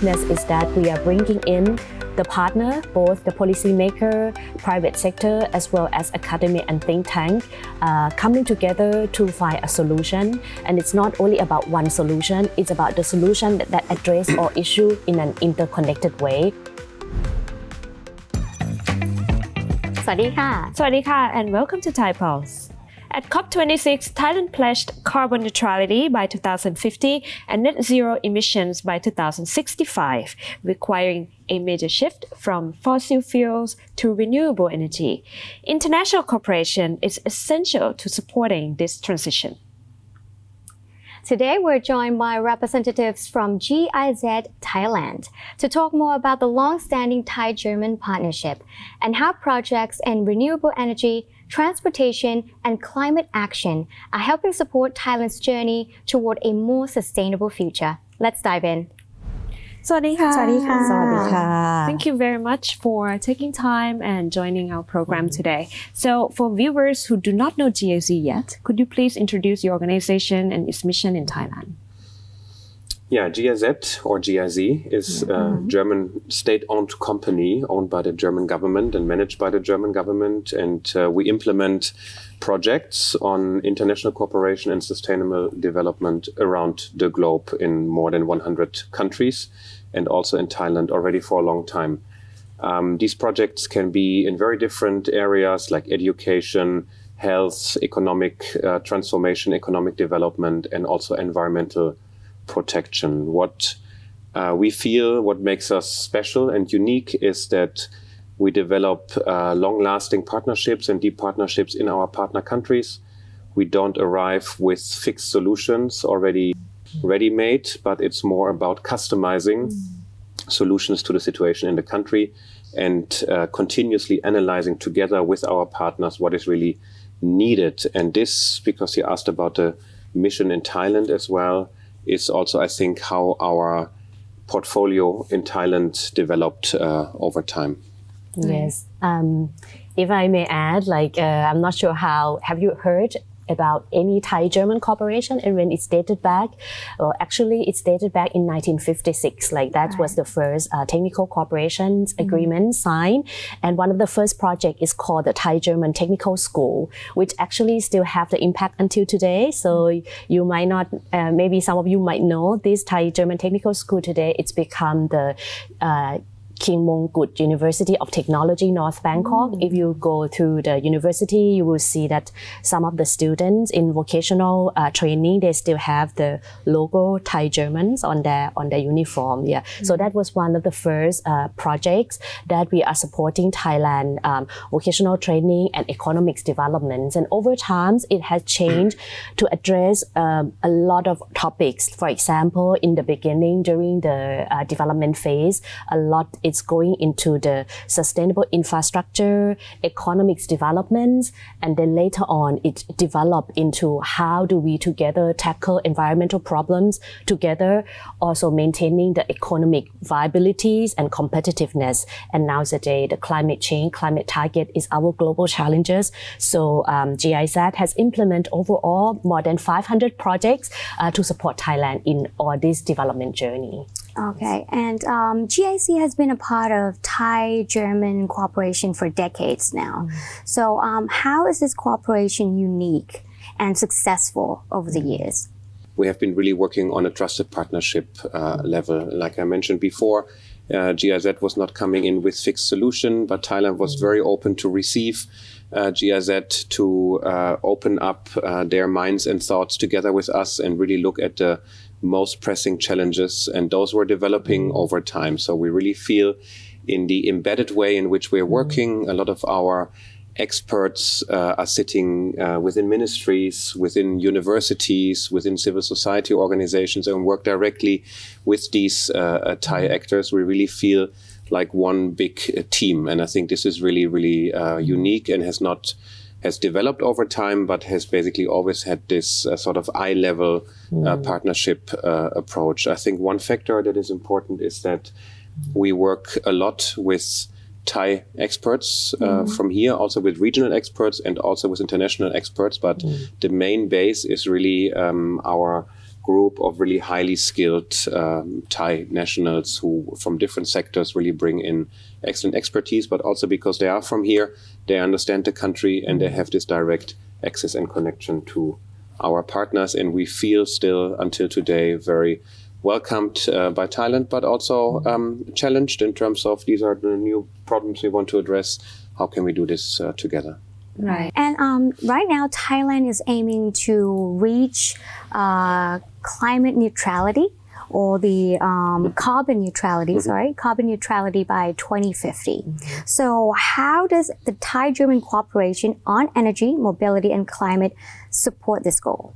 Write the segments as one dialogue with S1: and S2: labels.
S1: competitiveness is that we are bringing in the partner, both the policymaker, private sector, as well as academic and think tank, coming together to find a solution. And it's not only about one solution, it's about the solution that address all issues in an interconnected way.
S2: สวัสดีค่ะ
S3: and welcome to Thai Pulse. At COP26, Thailand pledged carbon neutrality by 2050 and net zero emissions by 2065, requiring a major shift from fossil fuels to renewable energy. International cooperation is essential to supporting this transition.
S2: Today, we're joined by representatives from GIZ Thailand to talk more about the long-standing Thai-German partnership and how projects in renewable energy, transportation, and climate action are helping support Thailand's journey toward a more sustainable future. Let's dive in.
S3: สวัสดีค่ะ
S2: สวัสดีค่ะ
S1: สวัสดีค่ะ
S3: Thank you very much for taking time and joining our program today. So for viewers who do not know GIZ yet, could you please introduce your organization and its mission in Thailand?
S4: Yeah, GIZ or GIZ is a German state-owned company owned by the German government and managed by the German government. And we implement projects on international cooperation and sustainable development around the globe in more than 100 countries and also in Thailand already for a long time. These projects can be in very different areas like education, health, economic transformation, economic development, and also environmental protection. What we feel, what makes us special and unique is that we develop long-lasting partnerships and deep partnerships in our partner countries. We don't arrive with fixed solutions already ready-made, but it's more about customizing solutions to the situation in the country and continuously analyzing together with our partners what is really needed. And this, because you asked about the mission in Thailand as well, is also, I think, how our portfolio in Thailand developed over time.
S1: Yes. If I may add, I'm not sure have you heard about any Thai-German cooperation and when it's dated back? Well, actually, it's dated back in 1956. That was the first technical cooperation agreement signed. And one of the first projects is called the Thai-German Technical School, which actually still have the impact until today. So you might not, maybe some of you might know this Thai-German Technical School today. It's become the King Mongkut University of Technology, North Bangkok. If you go to the university, you will see that some of the students in vocational training, they still have the logo Thai Germans on their uniform. Yeah. So that was one of the first projects that we are supporting Thailand vocational training and economics developments. And over time, it has changed to address a lot of topics. For example, in the beginning, during the development phase, a lot it's going into the sustainable infrastructure, economics developments, and then later on it developed into how do we together tackle environmental problems together, also maintaining the economic viabilities and competitiveness. And nowadays, the climate change, climate target is our global challenges. So GIZ has implemented overall more than 500 projects to support Thailand in all this development journey.
S2: Okay, and GIZ has been a part of Thai-German cooperation for decades now. So how is this cooperation unique and successful over the years?
S4: We have been really working on a trusted partnership level. Like I mentioned before, GIZ was not coming in with fixed solution, but Thailand was very open to receive GIZ to open up their minds and thoughts together with us and really look at the most pressing challenges, and those were developing over time. So we really feel in the embedded way in which we're working, a lot of our experts are sitting within ministries, within universities, within civil society organizations, and work directly with these Thai actors. We really feel like one big team, and I think this is really, really unique and has developed over time, but has basically always had this sort of eye-level partnership approach. I think one factor that is important is that we work a lot with Thai experts from here, also with regional experts and also with international experts. But the main base is really our group of really highly skilled Thai nationals who from different sectors really bring in excellent expertise, but also because they are from here, they understand the country and they have this direct access and connection to our partners. And we feel still until today very welcomed by Thailand, but also challenged in terms of these are the new problems we want to address. How can we do this together?
S2: Right. And right now, Thailand is aiming to reach climate neutrality or the carbon neutrality by 2050. So how does the Thai-German cooperation on energy, mobility, and climate support this goal?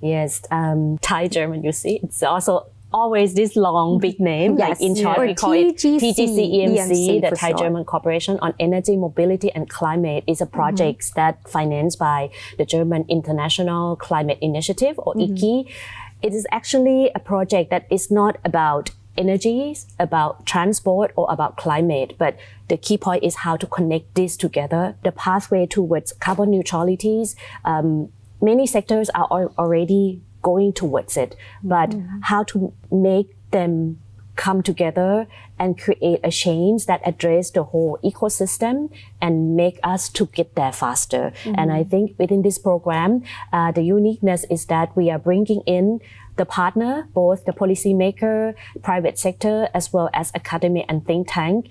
S1: Yes, Thai-German, you see, it's also always this long big name.
S2: Yes.
S1: Like in short,
S2: Or
S1: we call it
S2: TGC-EMC
S1: TGC, the
S2: for
S1: Thai-German Cooperation on Energy, Mobility and Climate is a project that financed by the German International Climate Initiative or ICI. It is actually a project that is not about energy, about transport or about climate, but the key point is how to connect this together. The pathway towards carbon neutralities, many sectors are already going towards it, but how to make them come together and create a change that address the whole ecosystem and make us to get there faster. And I think within this program, the uniqueness is that we are bringing in the partner, both the policymaker, private sector, as well as academy and think tank,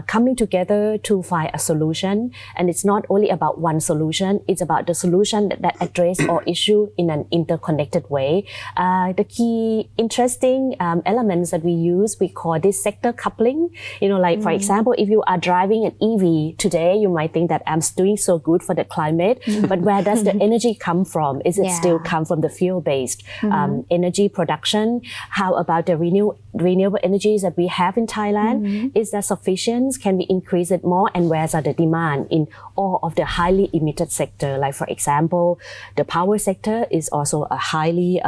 S1: coming together to find a solution. And it's not only about one solution, it's about the solution that address all issue in an interconnected way. The key interesting elements that we use, we call this sector coupling. You know, like for example, if you are driving an EV today, you might think that I'm doing so good for the climate, but where does the energy come from? Is it still come from the fuel-based energy production? How about the renewable energies that we have in Thailand? Is that sufficient? Can we increase it more? And where's the demand in all of the highly emitted sector? Like for example, the power sector is also a highly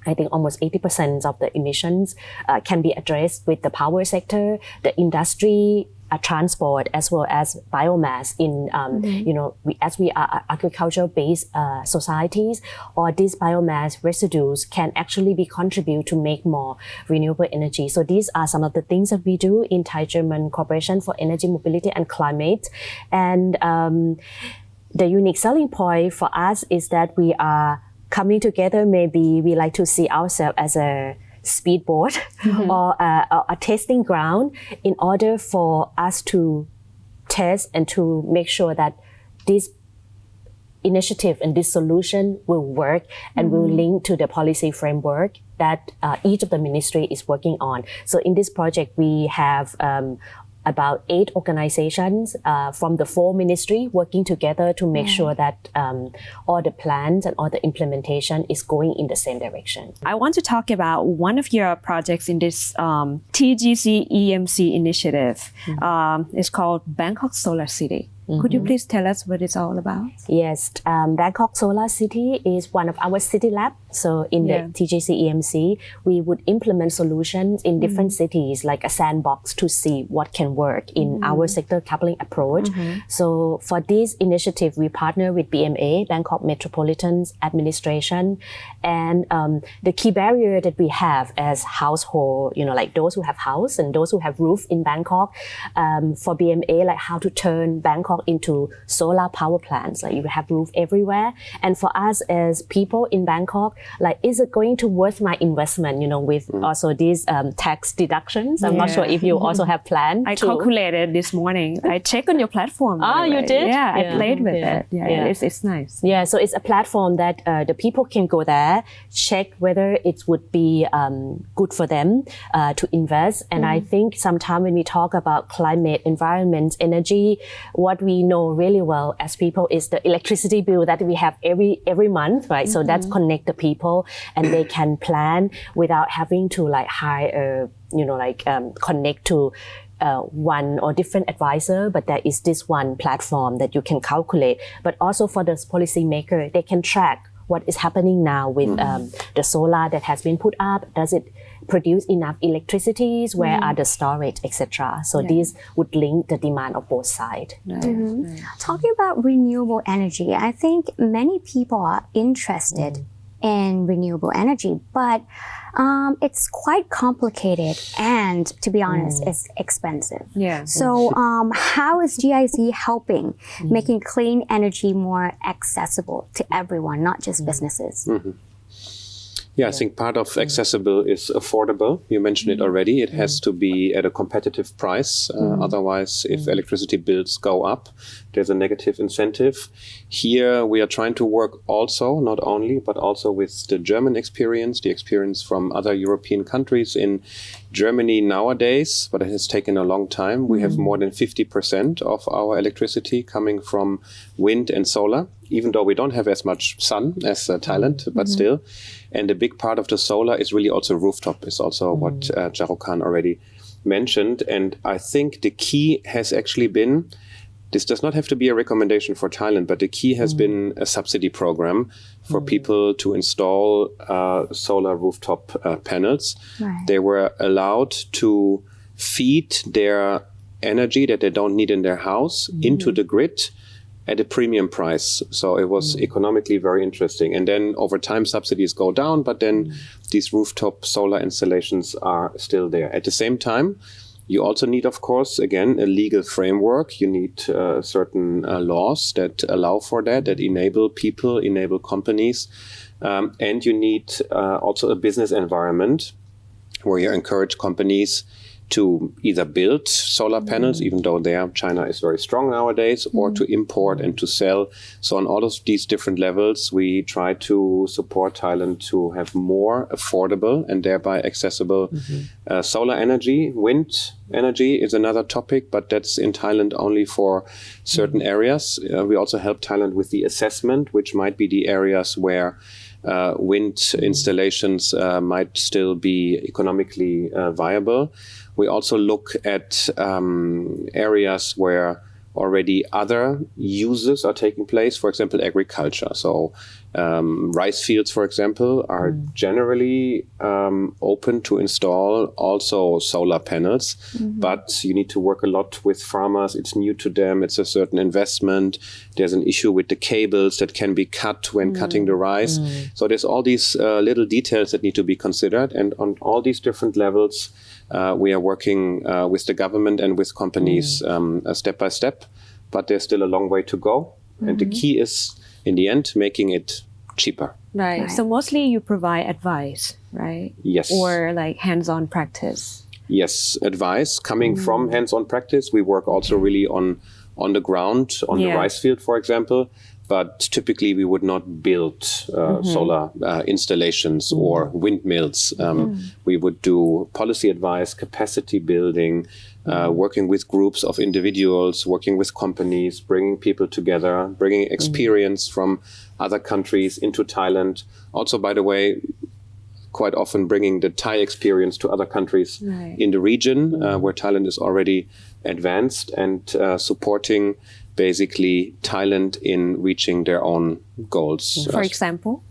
S1: I think almost 80% of the emissions can be addressed with the power sector, the industry, transport, as well as biomass in, as we are agriculture-based societies, or these biomass residues can actually be contribute to make more renewable energy. So these are some of the things that we do in Thai-German Cooperation for Energy, Mobility and Climate. And the unique selling point for us is that we are coming together. Maybe we like to see ourselves as a speedboat or a testing ground in order for us to test and to make sure that this initiative and this solution will work and will link to the policy framework that each of the ministry is working on. So in this project, we have about 8 organizations from the 4 ministry working together to make sure that all the plans and all the implementation is going in the same direction.
S3: I want to talk about one of your projects in this TGC EMC initiative. It's called Bangkok Solar City. Could you please tell us what it's all about?
S1: Yes, Bangkok Solar City is one of our city lab. So in the TGC EMC, we would implement solutions in different cities like a sandbox to see what can work in our sector coupling approach. So for this initiative, we partner with BMA, Bangkok Metropolitan Administration. And the key barrier that we have as household, like those who have house and those who have roof in Bangkok, for BMA, like how to turn Bangkok into solar power plants. Like you have roof everywhere. And for us as people in Bangkok, like, is it going to worth my investment, with also these tax deductions? I'm not sure if you also have planned.
S3: I calculated this morning. I checked on your platform.
S1: You did?
S3: Yeah, I played with it. It's nice.
S1: Yeah, so it's a platform that the people can go there, check whether it would be good for them to invest. And I think sometimes when we talk about climate, environment, energy, what we know really well as people is the electricity bill that we have every month, right? So that's connect the people and they can plan without having to hire connect to one or different advisor, but there is this one platform that you can calculate. But also for the policymaker, they can track what is happening now with the solar that has been put up. Does it produce enough electricity? Where are the storage, etc.? So these would link the demand of both sides.
S2: Talking about renewable energy, I think many people are interested in renewable energy, but it's quite complicated and, to be honest, it's expensive.
S3: Yeah.
S2: So how is GIZ helping making clean energy more accessible to everyone, not just businesses?
S4: Yeah, I think part of accessible is affordable. You mentioned it already. It has to be at a competitive price. Otherwise, if electricity bills go up, there's a negative incentive. Here, we are trying to work also, not only, but also with the German experience, the experience from other European countries. In Germany nowadays, but it has taken a long time, we have more than 50% of our electricity coming from wind and solar, even though we don't have as much sun as Thailand, but still. And a big part of the solar is really also rooftop, is also what Jarokhan already mentioned. And I think the key has actually been, this does not have to be a recommendation for Thailand, but the key has been a subsidy program for people to install solar rooftop panels.
S2: Right.
S4: They were allowed to feed their energy that they don't need in their house into the grid at a premium price. So it was economically very interesting. And then over time, subsidies go down, but then these rooftop solar installations are still there. At the same time, you also need, of course, again, a legal framework. You need certain laws that allow for that, that enable people, enable companies. And you need also a business environment where you encourage companies to either build solar panels, even though China is very strong nowadays, or to import and to sell. So on all of these different levels, we try to support Thailand to have more affordable and thereby accessible solar energy. Wind energy is another topic, but that's in Thailand only for certain areas. We also help Thailand with the assessment, which might be the areas where wind installations might still be economically viable. We also look at areas where already other uses are taking place, for example, agriculture. So rice fields, for example, are generally open to install also solar panels, but you need to work a lot with farmers. It's new to them. It's a certain investment. There's an issue with the cables that can be cut when cutting the rice. So there's all these little details that need to be considered. And on all these different levels, we are working with the government and with companies step by step, but there's still a long way to go. And the key is, in the end, making it cheaper.
S3: Right. So mostly you provide advice, right?
S4: Yes.
S3: Or like hands-on practice.
S4: Yes, advice coming from hands-on practice. We work also really on the ground, on the rice field, for example. But typically we would not build solar installations or windmills. We would do policy advice, capacity building, working with groups of individuals, working with companies, bringing people together, bringing experience from other countries into Thailand. Also, by the way, quite often bringing the Thai experience to other countries in the region where Thailand is already advanced, and supporting basically Thailand in reaching their own goals.
S3: For example,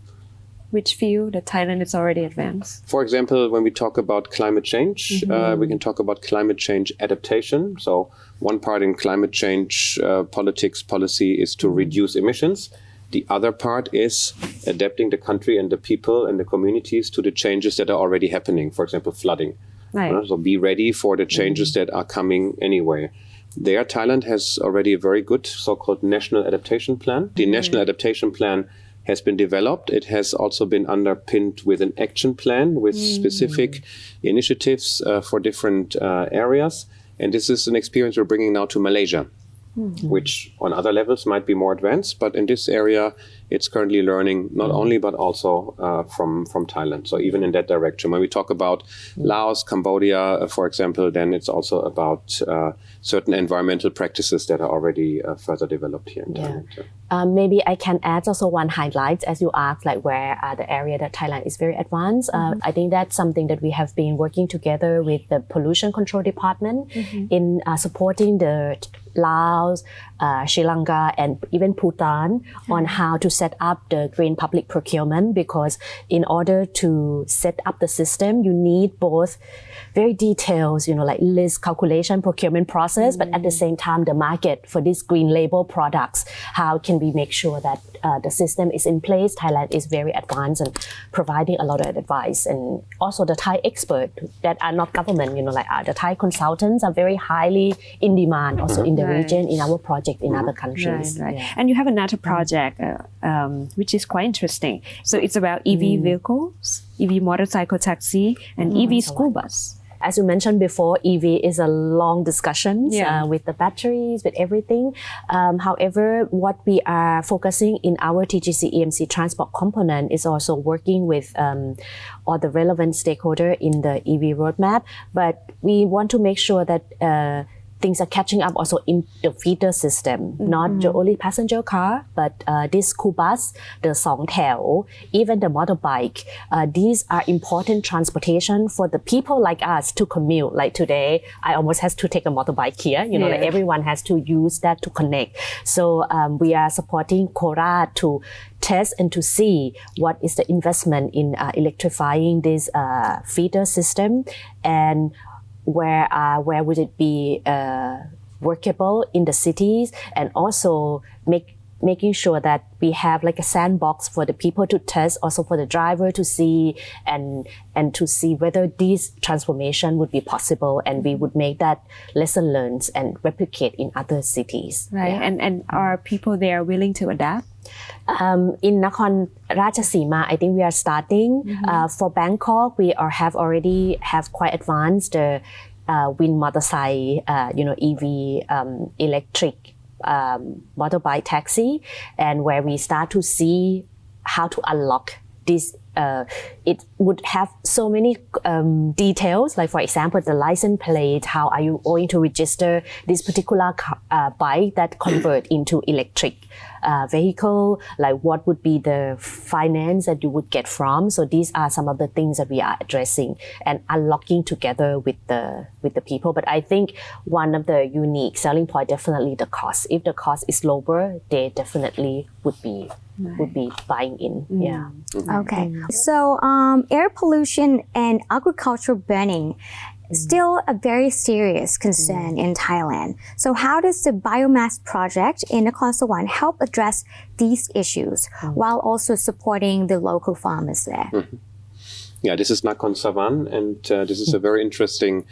S3: which field that Thailand is already advanced?
S4: For example, when we talk about climate change, we can talk about climate change adaptation. So one part in climate change policy is to reduce emissions. The other part is adapting the country and the people and the communities to the changes that are already happening. For example, flooding.
S3: Right.
S4: So be ready for the changes that are coming anyway. There, Thailand has already a very good so-called national adaptation plan. The national adaptation plan has been developed. It has also been underpinned with an action plan with specific initiatives for different areas. And this is an experience we're bringing now to Malaysia, which on other levels might be more advanced. But in this area, it's currently learning not only, but also from Thailand. So even in that direction, when we talk about Laos, Cambodia, for example, then it's also about certain environmental practices that are already further developed here in Thailand.
S1: Maybe I can add also one highlight, as you asked, like where the area that Thailand is very advanced. I think that's something that we have been working together with the Pollution Control Department in supporting the Laos, Sri Lanka, and even Bhutan on how to set up the green public procurement, because in order to set up the system, you need both very detailed, like list calculation procurement process, but at the same time, the market for these green label products, how can we make sure that the system is in place. Thailand is very advanced and providing a lot of advice, and also the Thai experts that are not government, like the Thai consultants are very highly in demand also in the region, in our project in other countries.
S3: Right.
S1: Yeah.
S3: And you have another project which is quite interesting. So it's about EV vehicles, EV motorcycle taxi, and EV school bus.
S1: As you mentioned before, EV is a long discussion with the batteries, with everything. However, what we are focusing in our TGC EMC transport component is also working with all the relevant stakeholders in the EV roadmap. But we want to make sure that things are catching up also in the feeder system, not the only passenger car, but this school bus, the song tail, even the motorbike. These are important transportation for the people like us to commute. Like today, I almost have to take a motorbike here. Like everyone has to use that to connect. So we are supporting Korat to test and to see what is the investment in electrifying this feeder system, and where would it be workable in the cities, and also making sure that we have like a sandbox for the people to test, also for the driver to see and to see whether this transformation would be possible, and we would make that lesson learned and replicate in other cities.
S3: Right, and are people there willing to adapt?
S1: In Nakhon Ratchasima, I think we are starting. For Bangkok, we have already quite advanced wind motorcycle, EV electric motorbike taxi, and where we start to see how to unlock this. It would have so many details, like for example, the license plate, how are you going to register this particular bike that convert into electric vehicle, like what would be the finance that you would get from. So these are some of the things that we are addressing and unlocking together with the people. But I think one of the unique selling point, definitely the cost. If the cost is lower, they definitely would be buying in. Yeah.
S2: Okay. So air pollution and agricultural burning still a very serious concern in Thailand. So how does the biomass project in Nakhon Sawan help address these issues while also supporting the local farmers there?
S4: Yeah, this is Nakhon Sawan, and this is a very interesting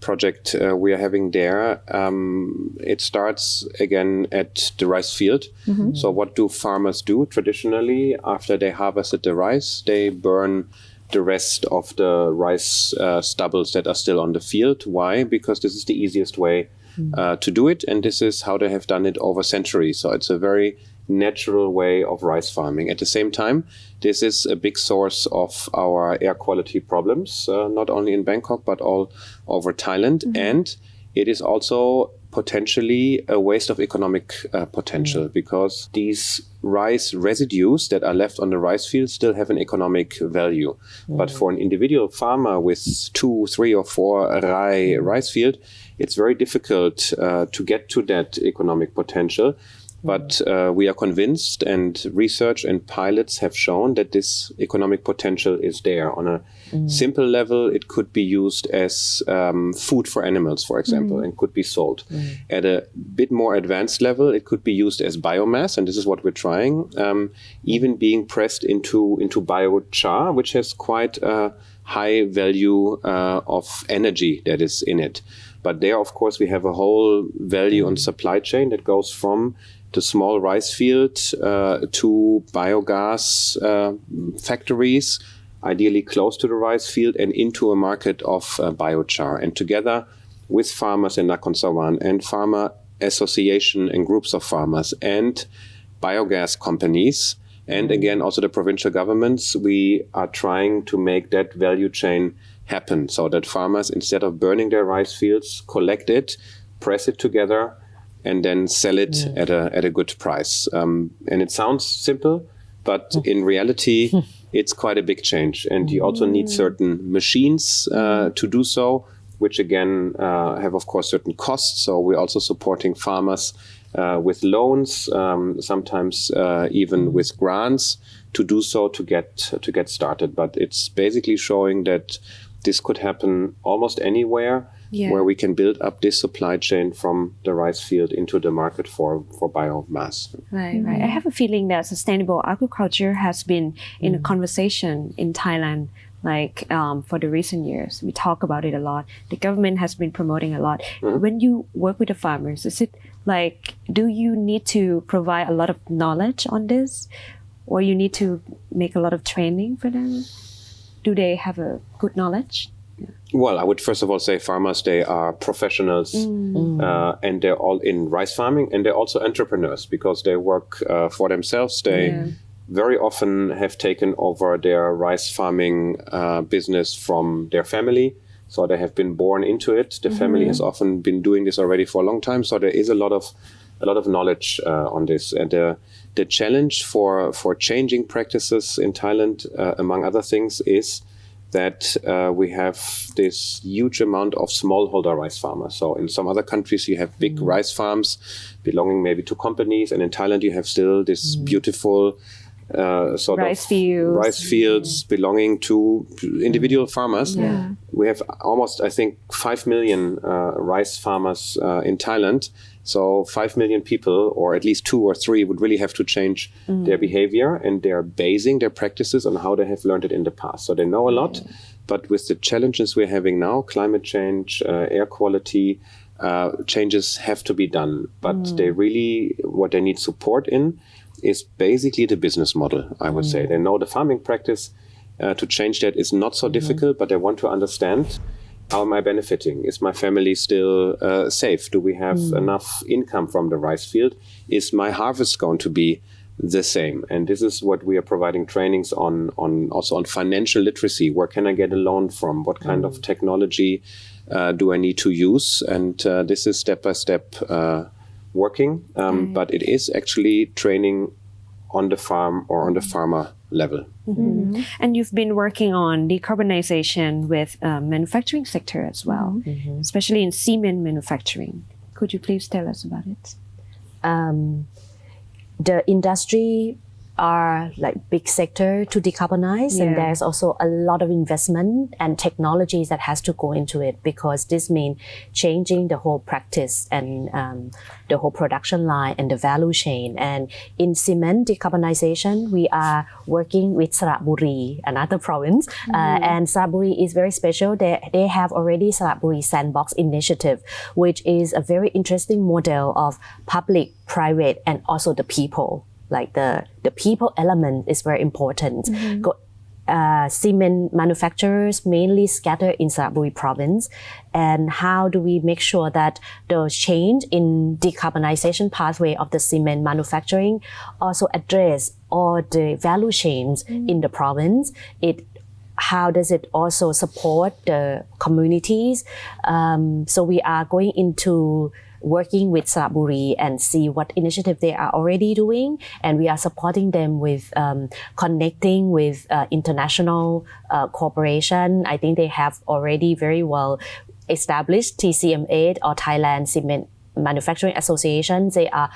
S4: project we are having there. It starts again at the rice field. So what do farmers do traditionally after they harvested the rice? They burn the rest of the rice stubbles that are still on the field. Why? Because this is the easiest way to do it, and this is how they have done it over centuries. So it's a very natural way of rice farming. At the same time, this is a big source of our air quality problems, not only in Bangkok, but all over Thailand. And it is also potentially a waste of economic potential, because these rice residues that are left on the rice field still have an economic value. But for an individual farmer with 2, 3, or 4 rice field, it's very difficult to get to that economic potential. But we are convinced, and research and pilots have shown that this economic potential is there. On a simple level, it could be used as food for animals, for example, and could be sold. At a bit more advanced level, it could be used as biomass, and this is what we're trying, even being pressed into biochar, which has quite a high value of energy that is in it. But there, of course, we have a whole value on supply chain that goes from the small rice field to biogas factories, ideally close to the rice field, and into a market of biochar. And together with farmers in Nakhon Sawan and farmer association and groups of farmers and biogas companies, and again also the provincial governments, we are trying to make that value chain happen, so that farmers, instead of burning their rice fields, collect it, press it together, and then sell it at a good price. And it sounds simple, but in reality, it's quite a big change. And you also need certain machines to do so, which again have, of course, certain costs. So we're also supporting farmers with loans, sometimes even with grants to do so, to get started. But it's basically showing that this could happen almost anywhere, where we can build up this supply chain from the rice field into the market for biomass.
S3: Right. I have a feeling that sustainable agriculture has been in a conversation in Thailand, for the recent years. We talk about it a lot. The government has been promoting a lot. When you work with the farmers, is it do you need to provide a lot of knowledge on this, or you need to make a lot of training for them? Do they have a good knowledge?
S4: Well, I would first of all say farmers, they are professionals and they're all in rice farming, and they're also entrepreneurs because they work for themselves. They very often have taken over their rice farming business from their family. So they have been born into it. The family has often been doing this already for a long time. So there is a lot of knowledge on this. And the challenge for changing practices in Thailand, among other things, is that we have this huge amount of smallholder rice farmers. So in some other countries, you have big rice farms belonging maybe to companies. And in Thailand, you have still this beautiful rice fields belonging to individual farmers. We have almost, I think, 5 million rice farmers in Thailand. So 5 million people, or at least 2 or 3, would really have to change their behavior, and they're basing their practices on how they have learned it in the past. So they know a lot, but with the challenges we're having now, climate change, air quality, changes have to be done. But they really, what they need support in is basically the business model, I would say. They know the farming practice. To change that is not so difficult, but they want to understand, how am I benefiting? Is my family still safe? Do we have enough income from the rice field? Is my harvest going to be the same? And this is what we are providing trainings on also on financial literacy. Where can I get a loan from? What kind of technology do I need to use? And this is step-by-step working, but it is actually training on the farm or on the farmer level.
S3: And you've been working on decarbonization with manufacturing sector as well, especially in cement manufacturing. Could you please tell us about it?
S1: The industry are big sector to decarbonize, and there's also a lot of investment and technologies that has to go into it, because this means changing the whole practice and the whole production line and the value chain. And in cement decarbonization, we are working with Saraburi, another province, and Saraburi is very special. They have already Saraburi Sandbox Initiative, which is a very interesting model of public, private, and also the people. The people element is very important. Cement manufacturers mainly scattered in Saraburi province. And how do we make sure that the change in decarbonization pathway of the cement manufacturing also address all the value chains in the province? How does it also support the communities? So we are going into working with Saraburi and see what initiative they are already doing, and we are supporting them with connecting with international cooperation. I think they have already very well established TCM8 or Thailand Cement Manufacturing Association. They are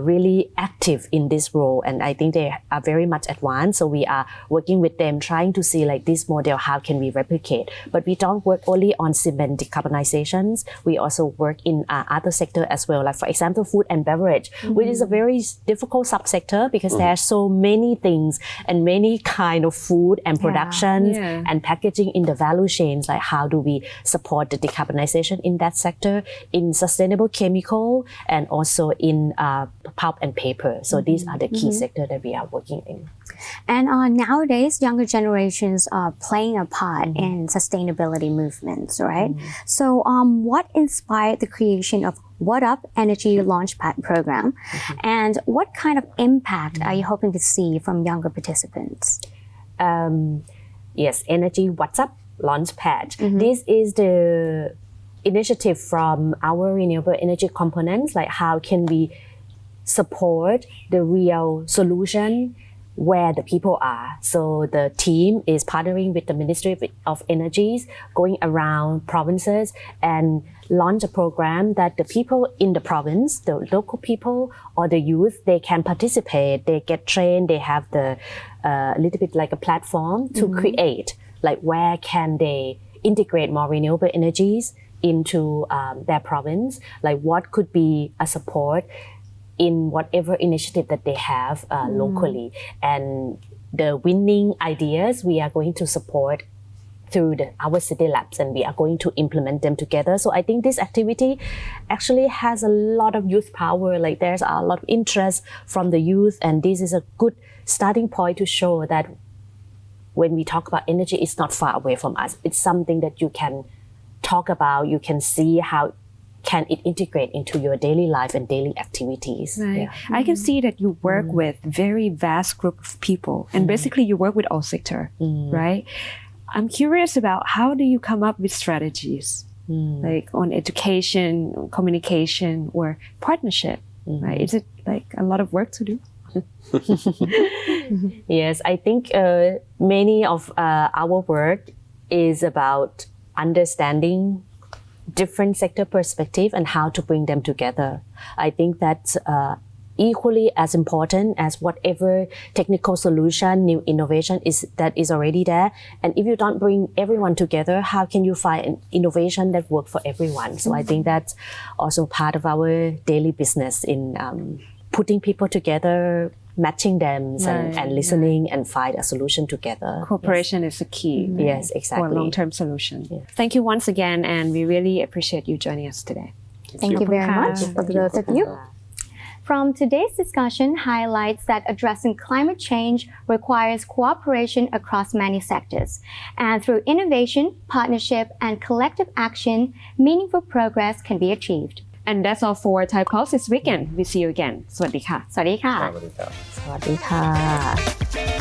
S1: really active in this role, and I think they are very much advanced. So we are working with them, trying to see this model, how can we replicate. But we don't work only on cement decarbonizations. We also work in other sector as well, for example, food and beverage, which is a very difficult subsector because there are so many things and many kind of food and productions and packaging in the value chains. How do we support the decarbonization in that sector, in sustainable chemical, and also in pulp and paper. So these are the key sectors that we are working in.
S2: And nowadays, younger generations are playing a part in sustainability movements, right? So what inspired the creation of What Up Energy Launchpad program? And what kind of impact are you hoping to see from younger participants?
S1: Yes, Energy What's Up Launchpad. This is the initiative from our renewable energy components, how can we support the real solution where the people are. So the team is partnering with the Ministry of Energies, going around provinces and launch a program that the people in the province, the local people or the youth, they can participate, they get trained, they have the a little bit like a platform to create, where can they integrate more renewable energies into their province, like what could be a support in whatever initiative that they have locally. And the winning ideas we are going to support through our city labs, and we are going to implement them together. So I think this activity actually has a lot of youth power. Like there's a lot of interest from the youth, and this is a good starting point to show that when we talk about energy, it's not far away from us. It's something that you can talk about, you can see how can it integrate into your daily life and daily activities.
S3: Right.
S1: Yeah.
S3: I can see that you work with very vast group of people, and basically you work with all sector, right? I'm curious about how do you come up with strategies, like on education, communication, or partnership, right? Is it like a lot of work to do?
S1: Yes, I think many of our work is about understanding different sector perspective and how to bring them together. I think that's equally as important as whatever technical solution, new innovation that is already there. And if you don't bring everyone together, how can you find an innovation that works for everyone? So I think that's also part of our daily business in putting people together, matching them, and listening and find a solution together.
S3: Cooperation is the key.
S1: Yes, exactly.
S3: For a long-term solution.
S1: Yes.
S3: Thank you once again, and we really appreciate you joining us today.
S2: Thank you very much for those of you. From today's discussion highlights that addressing climate change requires cooperation across many sectors. And through innovation, partnership, and collective action, meaningful progress can be achieved.
S3: And that's all for Thai Pulse this weekend. We see you again. สวัสดีค่ะ
S2: สวัสดีค่ะ
S1: สวัสดีค่ะ